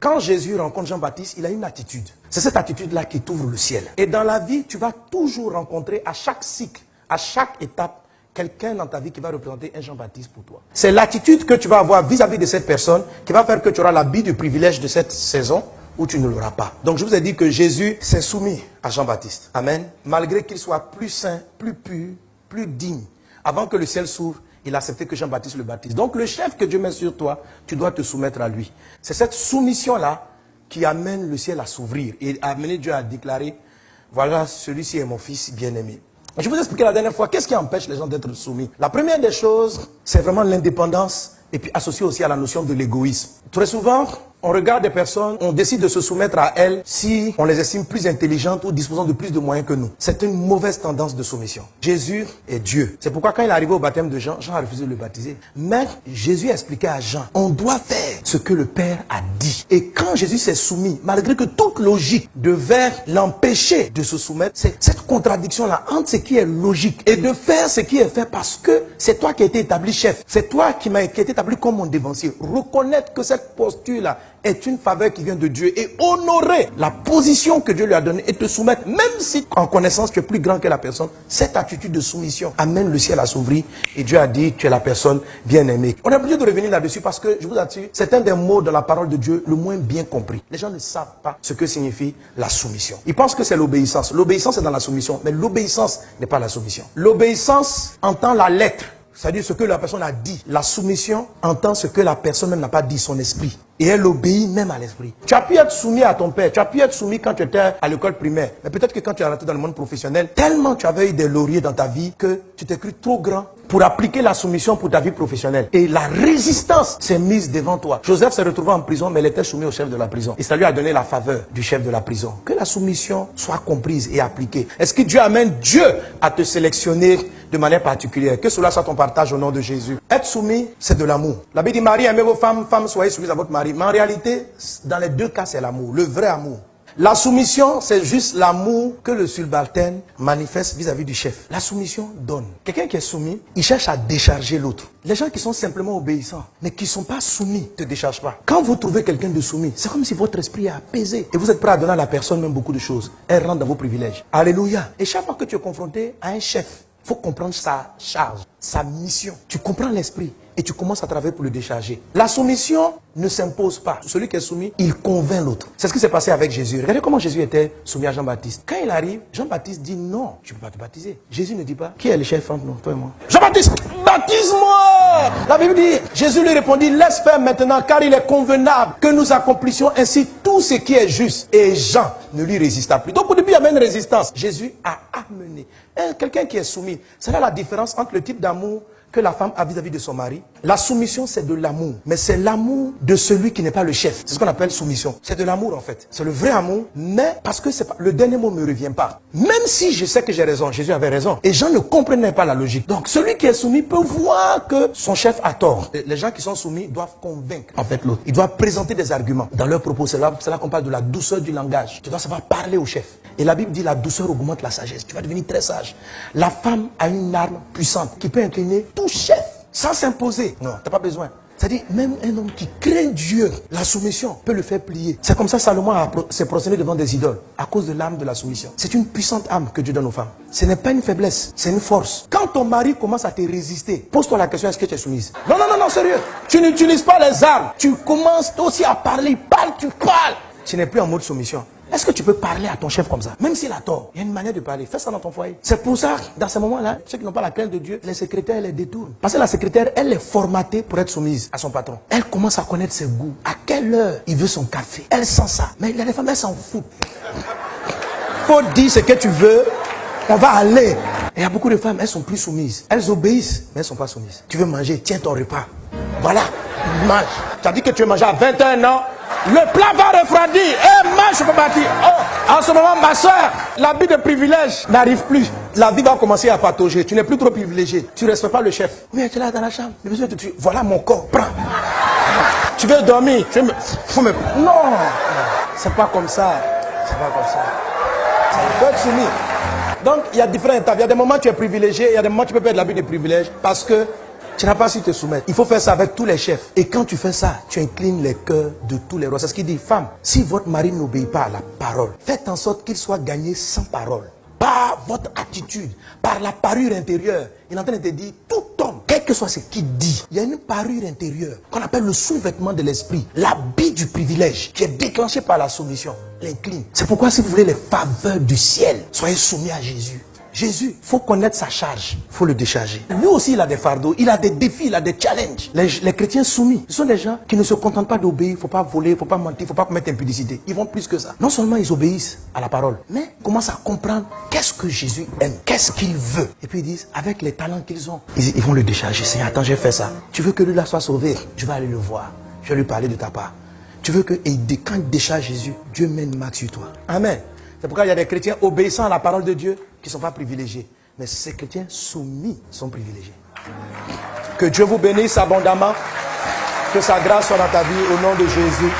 Quand Jésus rencontre Jean-Baptiste, il a une attitude. C'est cette attitude-là qui t'ouvre le ciel. Et dans la vie, tu vas toujours rencontrer à chaque cycle, à chaque étape, quelqu'un dans ta vie qui va représenter un Jean-Baptiste pour toi. C'est l'attitude que tu vas avoir vis-à-vis de cette personne qui va faire que tu auras l'habit du privilège de cette saison ou tu ne l'auras pas. Donc je vous ai dit que Jésus s'est soumis à Jean-Baptiste. Amen. Malgré qu'il soit plus saint, plus pur, plus digne. Avant que le ciel s'ouvre, il a accepté que Jean-Baptiste le baptise. Donc le chef que Dieu met sur toi, tu dois te soumettre à lui. C'est cette soumission-là qui amène le ciel à s'ouvrir et a amené Dieu à déclarer, voilà, celui-ci est mon fils bien-aimé. Je vous ai expliqué la dernière fois, qu'est-ce qui empêche les gens d'être soumis? La première des choses, c'est vraiment l'indépendance et puis associé aussi à la notion de l'égoïsme. Très souvent, on regarde des personnes, on décide de se soumettre à elles si on les estime plus intelligentes ou disposant de plus de moyens que nous. C'est une mauvaise tendance de soumission. Jésus est Dieu. C'est pourquoi quand il est arrivé au baptême de Jean, Jean a refusé de le baptiser. Mais Jésus a expliqué à Jean, on doit faire ce que le Père a dit. Et quand Jésus s'est soumis, malgré que toute logique devait l'empêcher de se soumettre, c'est cette contradiction-là entre ce qui est logique et de faire ce qui est fait parce que c'est toi qui as été établi chef. C'est toi qui as été établi comme mon dévancier. Reconnaître que cette posture-là est une faveur qui vient de Dieu et honorer la position que Dieu lui a donnée et te soumettre, même si en connaissance tu es plus grand que la personne, cette attitude de soumission amène le ciel à s'ouvrir et Dieu a dit tu es la personne bien aimée. On est obligé de revenir là-dessus parce que, je vous assure, c'est un des mots de la parole de Dieu le moins bien compris. Les gens ne savent pas ce que signifie la soumission. Ils pensent que c'est l'obéissance. L'obéissance est dans la soumission, mais l'obéissance n'est pas la soumission. L'obéissance entend la lettre. C'est-à-dire ce que la personne a dit. La soumission entend ce que la personne même n'a pas dit, son esprit. Et elle obéit même à l'esprit. Tu as pu être soumis à ton père, tu as pu être soumis quand tu étais à l'école primaire. Mais peut-être que quand tu es rentré dans le monde professionnel, tellement tu avais eu des lauriers dans ta vie que tu t'es cru trop grand pour appliquer la soumission pour ta vie professionnelle. Et la résistance s'est mise devant toi. Joseph s'est retrouvé en prison, mais il était soumis au chef de la prison. Et ça lui a donné la faveur du chef de la prison. Que la soumission soit comprise et appliquée. Est-ce que Dieu amène Dieu à te sélectionner de manière particulière? Que cela soit ton partage au nom de Jésus. Être soumis, c'est de l'amour. La Bible dit, Marie, aimez vos femmes, femmes, soyez soumises à votre mari. Mais en réalité, dans les deux cas, c'est l'amour, le vrai amour. La soumission, c'est juste l'amour que le subalterne manifeste vis-à-vis du chef. La soumission donne. Quelqu'un qui est soumis, il cherche à décharger l'autre. Les gens qui sont simplement obéissants, mais qui ne sont pas soumis, ne te déchargent pas. Quand vous trouvez quelqu'un de soumis, c'est comme si votre esprit est apaisé. Et vous êtes prêt à donner à la personne même beaucoup de choses. Elle rentre dans vos privilèges. Alléluia. Et chaque fois que tu es confronté à un chef, il faut comprendre sa charge, sa mission. Tu comprends l'esprit et tu commences à travailler pour le décharger. La soumission ne s'impose pas. Celui qui est soumis, il convainc l'autre. C'est ce qui s'est passé avec Jésus. Regardez comment Jésus était soumis à Jean-Baptiste. Quand il arrive, Jean-Baptiste dit non, tu ne peux pas te baptiser. Jésus ne dit pas, qui est le chef entre nous, toi et moi? Jean-Baptiste, baptise-moi! La Bible dit, Jésus lui répondit, laisse faire maintenant, car il est convenable que nous accomplissions ainsi tout ce qui est juste. Et Jean ne lui résista plus. Donc au début, il y avait une résistance. Jésus a amené quelqu'un qui est soumis. C'est là la différence entre le type d'amour que la femme a vis-à-vis de son mari. La soumission, c'est de l'amour. Mais c'est l'amour de celui qui n'est pas le chef. C'est ce qu'on appelle soumission. C'est de l'amour en fait. C'est le vrai amour. Mais parce que c'est pas, le dernier mot ne me revient pas. Même si je sais que j'ai raison, Jésus avait raison. Et Jean ne comprenait pas la logique. Donc celui qui est soumis peut voir que son chef a tort. Les gens qui sont soumis doivent convaincre en fait l'autre. Ils doivent présenter des arguments. Dans leurs propos, c'est là qu'on parle de la douceur du langage. Tu dois savoir parler au chef. Et la Bible dit la douceur augmente la sagesse. Tu vas devenir très sage. La femme a une arme puissante qui peut incliner tout chef sans s'imposer. Non, tu n'as pas besoin. C'est-à-dire, même un homme qui craint Dieu, la soumission peut le faire plier. C'est comme ça Salomon s'est prosterné devant des idoles, à cause de l'âme de la soumission. C'est une puissante âme que Dieu donne aux femmes. Ce n'est pas une faiblesse, c'est une force. Quand ton mari commence à te résister, pose-toi la question, est-ce que tu es soumise? Non, non, non, non, sérieux. Tu n'utilises pas les armes. Tu commences aussi à parler. Tu parles. Tu n'es plus en mode soumission. Est-ce que tu peux parler à ton chef comme ça? Même s'il a tort, il y a une manière de parler. Fais ça dans ton foyer. C'est pour ça, dans ces moments-là, ceux qui n'ont pas la crainte de Dieu, les secrétaires les détournent. Parce que la secrétaire, elle est formatée pour être soumise à son patron. Elle commence à connaître ses goûts. À quelle heure il veut son café? Elle sent ça. Mais il y a des femmes, elles s'en foutent. Faut dire ce que tu veux. On va aller. Et il y a beaucoup de femmes, elles sont plus soumises. Elles obéissent, mais elles ne sont pas soumises. Tu veux manger, tiens ton repas. Voilà, mange. Tu as dit que tu veux manger à 21 ans. Le plat va refroidir. Et mange, je peux bâtir. Oh, en ce moment, ma soeur, la vie de privilège n'arrive plus. La vie va commencer à patauger. Tu n'es plus trop privilégié. Tu ne respectes pas le chef. Mais tu es là dans la chambre. Voilà mon corps. Prends. Tu veux dormir. Non. C'est pas comme ça. C'est pas comme ça. Il faut être soumis. Donc, il y a différentes étapes. Il y a des moments où tu es privilégié. Il y a des moments où tu peux perdre la vie de privilège. Parce que Tu n'as pas su te soumettre. Il faut faire ça avec tous les chefs. Et quand tu fais ça, tu inclines les cœurs de tous les rois. C'est ce qu'il dit. Femme, si votre mari n'obéit pas à la parole, faites en sorte qu'il soit gagné sans parole. Par votre attitude, par la parure intérieure. Il est en train de te dire, tout homme, quel que soit ce qu'il dit, il y a une parure intérieure qu'on appelle le sous-vêtement de l'esprit, l'habit du privilège qui est déclenché par la soumission, l'incline. C'est pourquoi si vous voulez les faveurs du ciel, soyez soumis à Jésus. Jésus, il faut connaître sa charge, il faut le décharger. Lui aussi, il a des fardeaux, il a des défis, il a des challenges. Les chrétiens soumis, ce sont des gens qui ne se contentent pas d'obéir, il ne faut pas voler, il ne faut pas mentir, il ne faut pas commettre impudicité. Ils vont plus que ça. Non seulement ils obéissent à la parole, mais ils commencent à comprendre qu'est-ce que Jésus aime, qu'est-ce qu'il veut. Et puis ils disent, avec les talents qu'ils ont, ils vont le décharger. Seigneur, attends, j'ai fait ça. Tu veux que lui là soit sauvé? Je vais aller le voir. Je vais lui parler de ta part. Tu veux que, quand il décharge Jésus, Dieu met une marque sur toi. Amen. C'est pourquoi il y a des chrétiens obéissants à la parole de Dieu qui ne sont pas privilégiés. Mais ces chrétiens soumis sont privilégiés. Que Dieu vous bénisse abondamment. Que sa grâce soit dans ta vie au nom de Jésus.